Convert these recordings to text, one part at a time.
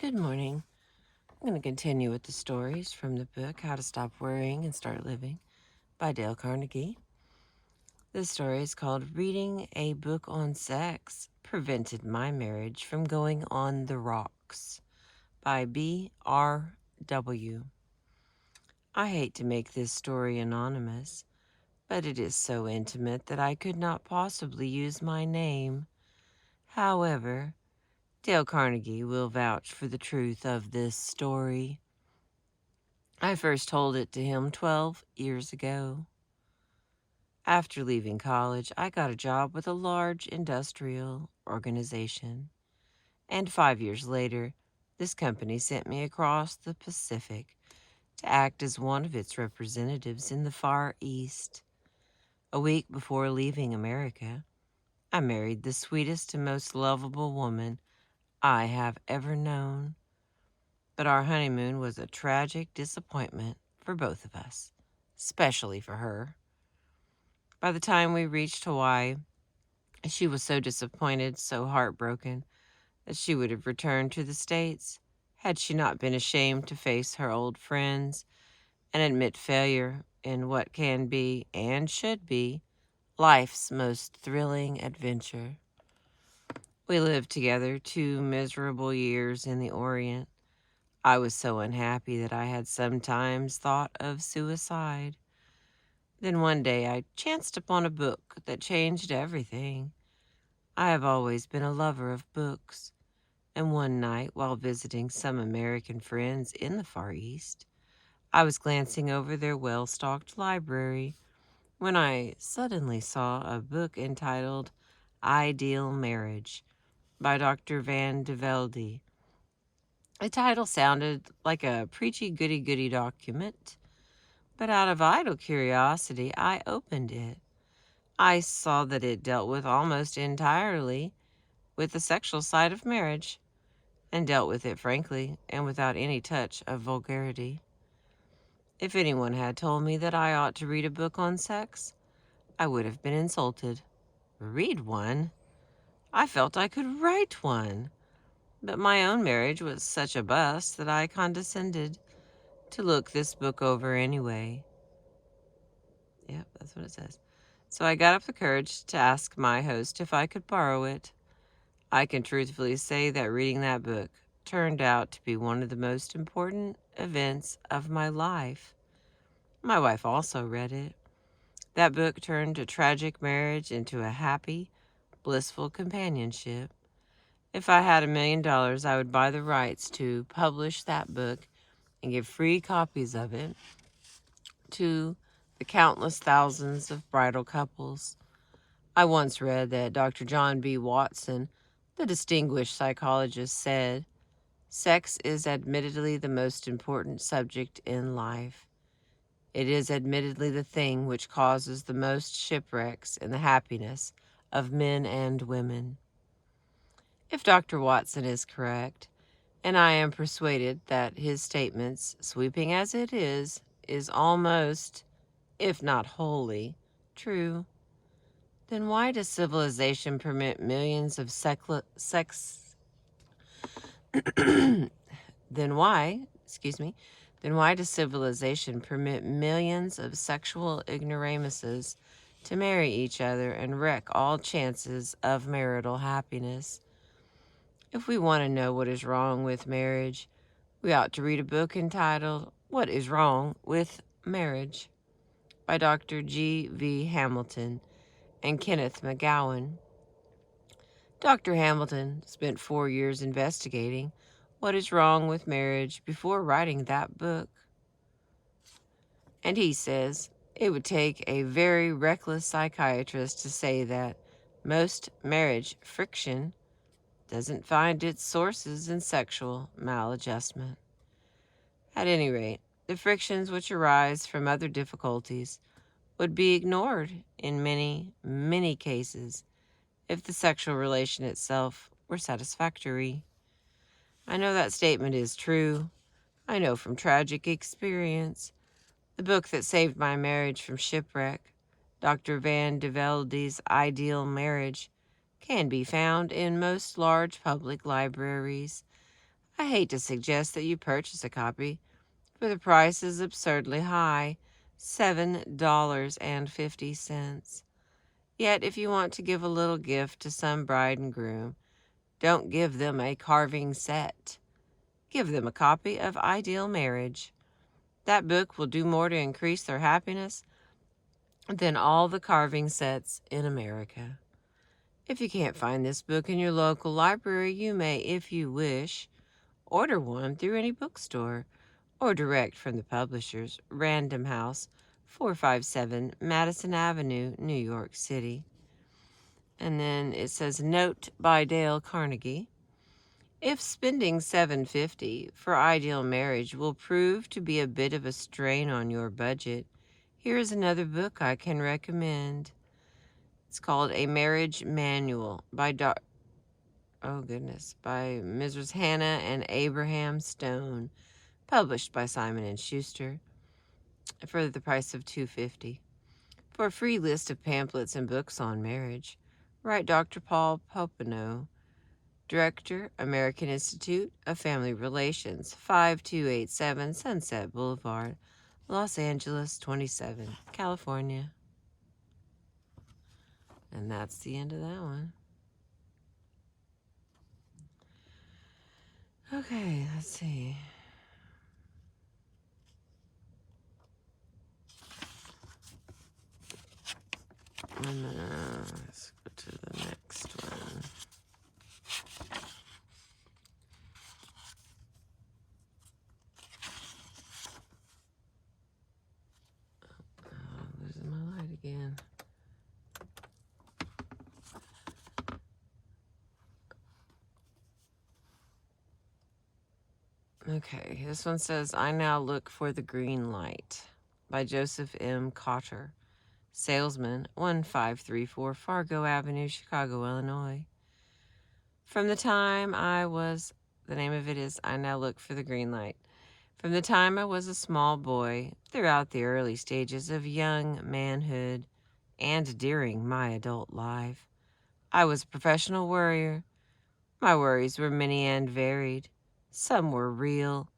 Good morning. I'm going to continue with the stories from the book How to Stop Worrying and Start Living by Dale Carnegie. This story is called Reading a Book on Sex Prevented My Marriage from Going on the Rocks by B.R.W. I hate to make this story anonymous, but it is so intimate that I could not possibly use my name. However, Dale Carnegie will vouch for the truth of this story. I first told it to him 12 years ago. After leaving college, I got a job with a large industrial organization. And 5 years later, this company sent me across the Pacific to act as one of its representatives in the Far East. A week before leaving America, I married the sweetest and most lovable woman I have ever known. But our honeymoon was a tragic disappointment for both of us, especially for her. By the time we reached Hawaii, she was so disappointed, so heartbroken, that she would have returned to the States had she not been ashamed to face her old friends and admit failure in what can be, and should be, life's most thrilling adventure. We lived together 2 miserable years in the Orient. I was so unhappy that I had sometimes thought of suicide. Then one day I chanced upon a book that changed everything. I have always been a lover of books, and one night while visiting some American friends in the Far East, I was glancing over their well-stocked library when I suddenly saw a book entitled Ideal Marriage by Dr. Van de Velde. The title sounded like a preachy goody-goody document, but out of idle curiosity, I opened it. I saw that it dealt with almost entirely with the sexual side of marriage, and dealt with it frankly and without any touch of vulgarity. If anyone had told me that I ought to read a book on sex, I would have been insulted. Read one? I felt I could write one. But my own marriage was such a bust that I condescended to look this book over anyway. Yep, that's what it says. So I got up the courage to ask my host if I could borrow it. I can truthfully say that reading that book turned out to be one of the most important events of my life. My wife also read it. That book turned a tragic marriage into a happy, blissful companionship. If I had $1 million, I would buy the rights to publish that book and give free copies of it to the countless thousands of bridal couples. I once read that Dr. John B. Watson, the distinguished psychologist, said, "Sex is admittedly the most important subject in life. It is admittedly the thing which causes the most shipwrecks in the happiness of men and women." If Dr. Watson is correct, and I am persuaded that his statements, sweeping as it is almost, if not wholly, true, then why does civilization permit millions of then why does civilization permit millions of sexual ignoramuses to marry each other and wreck all chances of marital happiness? If we want to know what is wrong with marriage, we ought to read a book entitled What is Wrong with Marriage by Dr. G.V. Hamilton and Kenneth McGowan. Dr. Hamilton spent 4 years investigating what is wrong with marriage before writing that book. And he says it would take a very reckless psychiatrist to say that most marriage friction doesn't find its sources in sexual maladjustment. At any rate, the frictions which arise from other difficulties would be ignored in many, many cases if the sexual relation itself were satisfactory. I know that statement is true. I know from tragic experience. The book that saved my marriage from shipwreck, Dr. Van de Velde's Ideal Marriage, can be found in most large public libraries. I hate to suggest that you purchase a copy, for the price is absurdly high, $7.50. Yet if you want to give a little gift to some bride and groom, don't give them a carving set. Give them a copy of Ideal Marriage. That book will do more to increase their happiness than all the carving sets in America. If you can't find this book in your local library, you may, if you wish, order one through any bookstore or direct from the publishers, Random House, 457 Madison Avenue, New York City. And then it says, note by Dale Carnegie. If spending $7.50 for Ideal Marriage will prove to be a bit of a strain on your budget, here is another book I can recommend. It's called A Marriage Manual by by Mrs. Hannah and Abraham Stone, published by Simon & Schuster, for the price of $2.50. For a free list of pamphlets and books on marriage, write Dr. Paul Popenoe, Director, American Institute of Family Relations, 5287 Sunset Boulevard, Los Angeles, 27, California. And that's the end of that one. Okay, let's see. Let's go to the next one. Losing my light again. Okay, this one says, I Now Look for the Green Light by Joseph M. Cotter, salesman, 1534 Fargo Avenue, Chicago, Illinois. From the time the name of it is I Now Look for the Green Light. From the time I was a small boy, throughout the early stages of young manhood, and during my adult life, I was a professional worrier. My worries were many and varied. Some were real.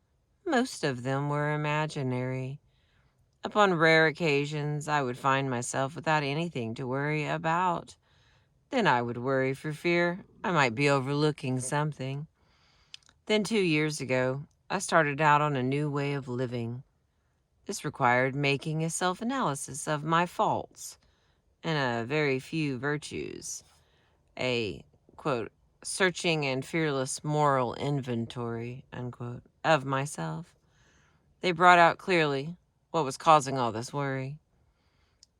Most of them were imaginary. Upon rare occasions, I would find myself without anything to worry about. Then I would worry for fear I might be overlooking something. Then 2 years ago, I started out on a new way of living. This required making a self-analysis of my faults and a very few virtues. A, quote, searching and fearless moral inventory, unquote, of myself. They brought out clearly what was causing all this worry.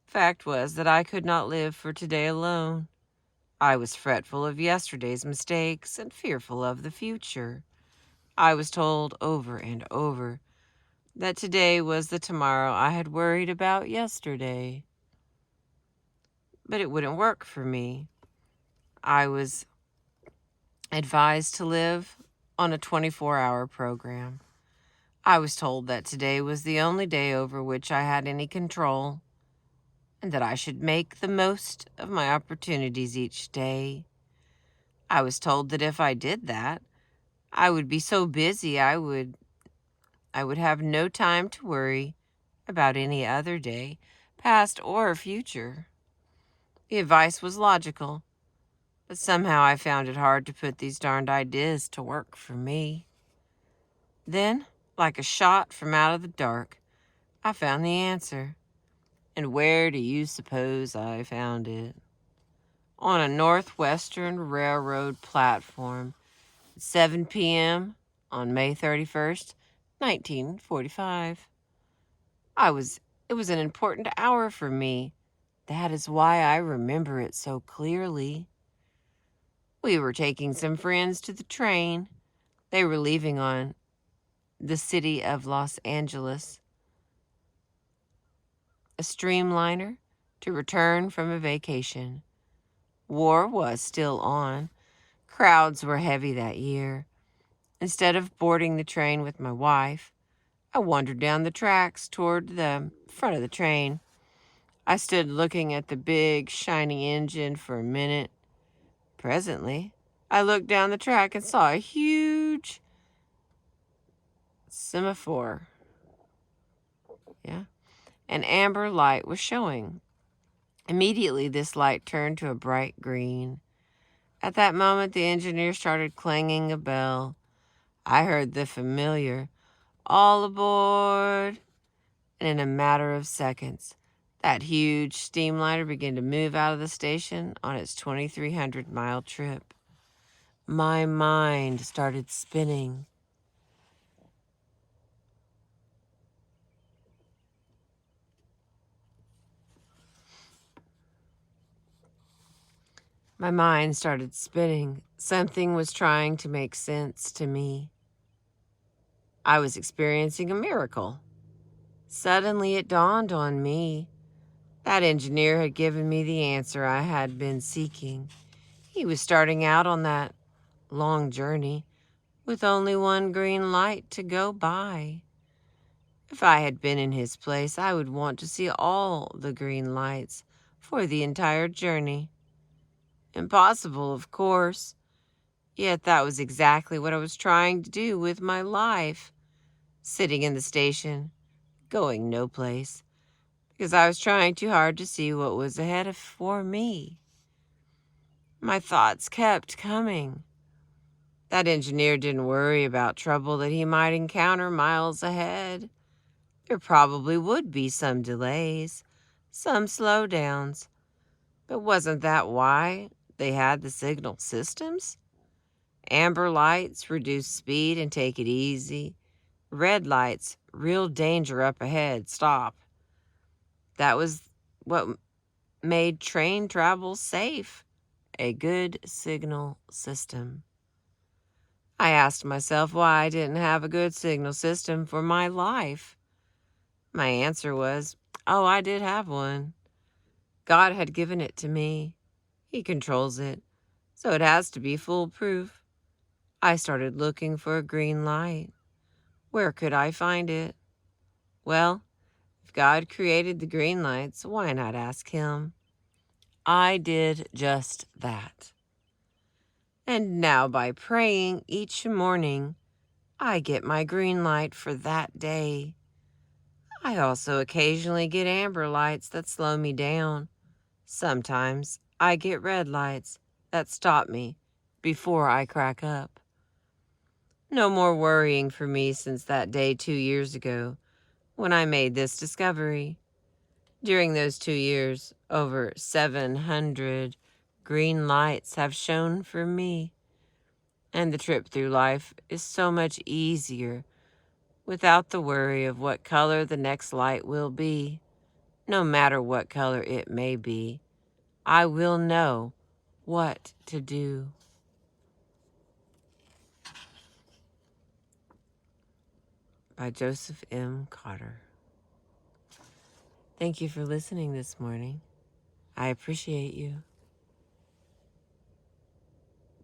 Fact was that I could not live for today alone. I was fretful of yesterday's mistakes and fearful of the future. I was told over and over that today was the tomorrow I had worried about yesterday. But it wouldn't work for me. I was advised to live on a 24-hour program. I was told that today was the only day over which I had any control, and that I should make the most of my opportunities each day. I was told that if I did that, I would be so busy I would have no time to worry about any other day, past or future. The advice was logical, but somehow I found it hard to put these darned ideas to work for me. Then, like a shot from out of the dark, I found the answer. And where do you suppose I found it? On a Northwestern Railroad platform at 7 p.m. on May 31st, 1945. It was an important hour for me. That is why I remember it so clearly. We were taking some friends to the train. They were leaving on the city of Los Angeles, a streamliner, to return from a vacation. War was still on. Crowds were heavy that year. Instead of boarding the train with my wife, I wandered down the tracks toward the front of the train. I stood looking at the big, shiny engine for a minute. Presently, I looked down the track and saw a huge semaphore. Yeah. An amber light was showing. Immediately, this light turned to a bright green. At that moment, the engineer started clanging a bell. I heard the familiar, "All aboard!" And in a matter of seconds, that huge steamliner began to move out of the station on its 2,300-mile trip. My mind started spinning. My mind started spinning. Something was trying to make sense to me. I was experiencing a miracle. Suddenly it dawned on me. That engineer had given me the answer I had been seeking. He was starting out on that long journey with only one green light to go by. If I had been in his place, I would want to see all the green lights for the entire journey. Impossible, of course. Yet that was exactly what I was trying to do with my life. Sitting in the station, going no place, because I was trying too hard to see what was ahead for me. My thoughts kept coming. That engineer didn't worry about trouble that he might encounter miles ahead. There probably would be some delays, some slowdowns. But wasn't that why they had the signal systems? Amber lights, reduce speed and take it easy. Red lights, real danger up ahead, stop. That was what made train travel safe, a good signal system. I asked myself why I didn't have a good signal system for my life. My answer was, oh, I did have one. God had given it to me. He controls it, so it has to be foolproof. I started looking for a green light. Where could I find it? Well, if God created the green lights, why not ask Him? I did just that. And now by praying each morning, I get my green light for that day. I also occasionally get amber lights that slow me down. Sometimes I get red lights that stop me before I crack up. No more worrying for me since that day 2 years ago when I made this discovery. During those 2 years, over 700 green lights have shone for me. And the trip through life is so much easier without the worry of what color the next light will be. No matter what color it may be, I will know what to do. By Joseph M. Cotter. Thank you for listening this morning. I appreciate you.